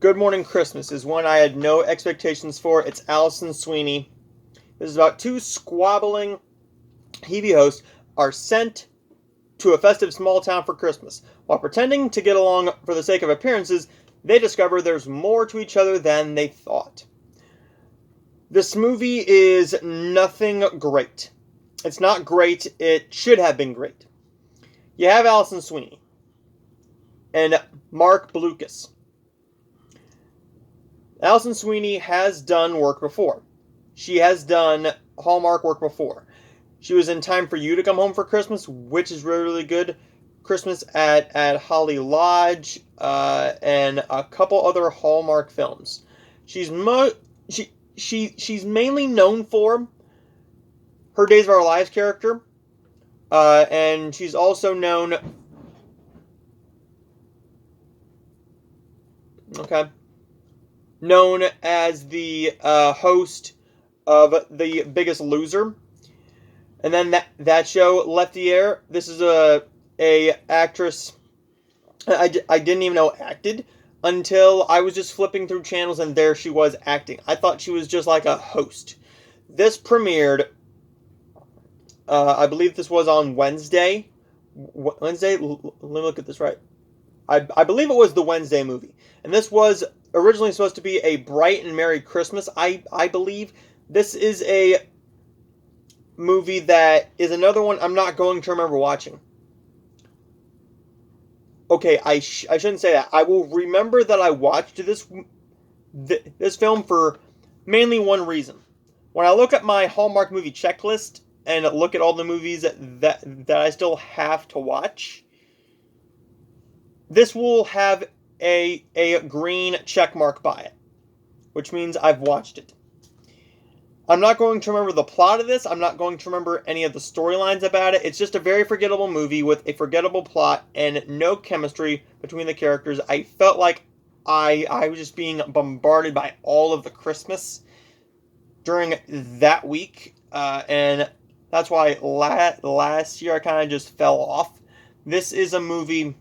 Good Morning Christmas is one I had no expectations for. It's Alison Sweeney. This is about two squabbling TV hosts are sent to a festive small town for Christmas. While pretending to get along for the sake of appearances, they discover there's more to each other than they thought. This movie is nothing great. It's not great. It should have been great. You have Alison Sweeney and Mark Blucas. Alison Sweeney has done work before. She has done Hallmark work before. She was in Time for You to Come Home for Christmas, which is really, really good. Christmas at Holly Lodge, and a couple other Hallmark films. She's mainly known for her Days of Our Lives character, and she's also known. Known as the host of The Biggest Loser, and then that show left the air. This is a actress I didn't even know acted until I was just flipping through channels, and there she was acting. I thought she was just like a host. This premiered, I believe this was on Wednesday. Wednesday? Let me look at this right. I believe it was the Wednesday movie. And this was originally supposed to be a bright and merry Christmas, I believe. This is a movie that is another one I'm not going to remember watching. Okay, I shouldn't say that. I will remember that I watched this film for mainly one reason. When I look at my Hallmark movie checklist and look at all the movies that I still have to watch, this will have a green check mark by it, which means I've watched it. I'm not going to remember the plot of this. I'm not going to remember any of the storylines about it. It's just a very forgettable movie with a forgettable plot and no chemistry between the characters. I felt like I was just being bombarded by all of the Christmas during that week, and that's why last year I kind of just fell off. This is a movie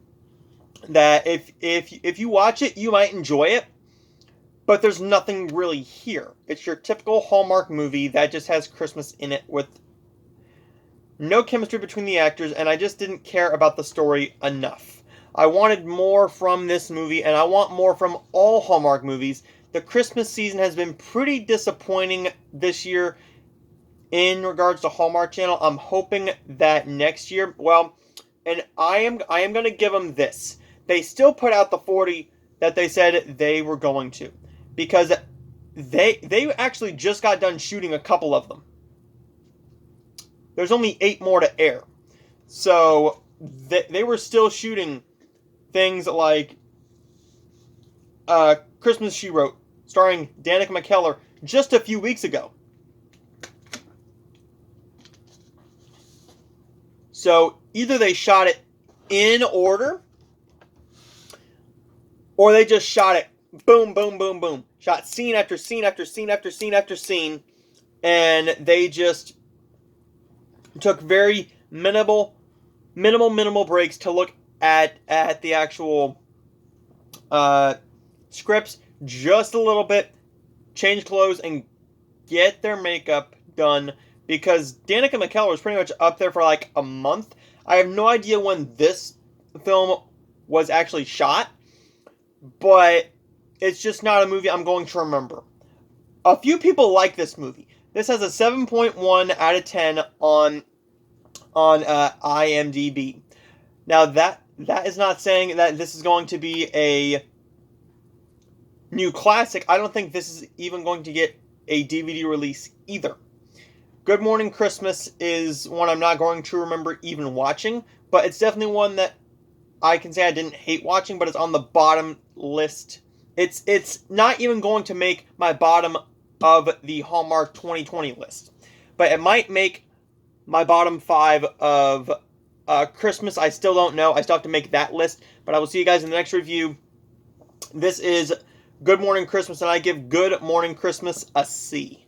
that if you watch it, you might enjoy it, but there's nothing really here. It's your typical Hallmark movie that just has Christmas in it with no chemistry between the actors, and I just didn't care about the story enough. I wanted more from this movie, and I want more from all Hallmark movies. The Christmas season has been pretty disappointing this year in regards to Hallmark Channel. I'm hoping that next year, and I am going to give them this. They still put out the 40 that they said they were going to, because they actually just got done shooting a couple of them. There's only 8 more to air. So they were still shooting things like Christmas She Wrote, starring Danica McKellar, just a few weeks ago. So either they shot it in order, or they just shot it boom, boom, boom, boom. Shot scene after scene after scene after scene after scene, and they just took very minimal breaks to look at the actual scripts just a little bit, change clothes, and get their makeup done, because Danica McKellar was pretty much up there for like a month. I have no idea when this film was actually shot, but it's just not a movie I'm going to remember. A few people like this movie. This has a 7.1 out of 10 on IMDb. Now that is not saying that this is going to be a new classic. I don't think this is even going to get a DVD release either. Good Morning Christmas is one I'm not going to remember even watching, but it's definitely one that I can say I didn't hate watching, but it's on the bottom list. It's not even going to make my bottom of the Hallmark 2020 list, but it might make my bottom 5 of Christmas. I still don't know. I still have to make that list, but I will see you guys in the next review. This is Good Morning Christmas, and I give Good Morning Christmas a C.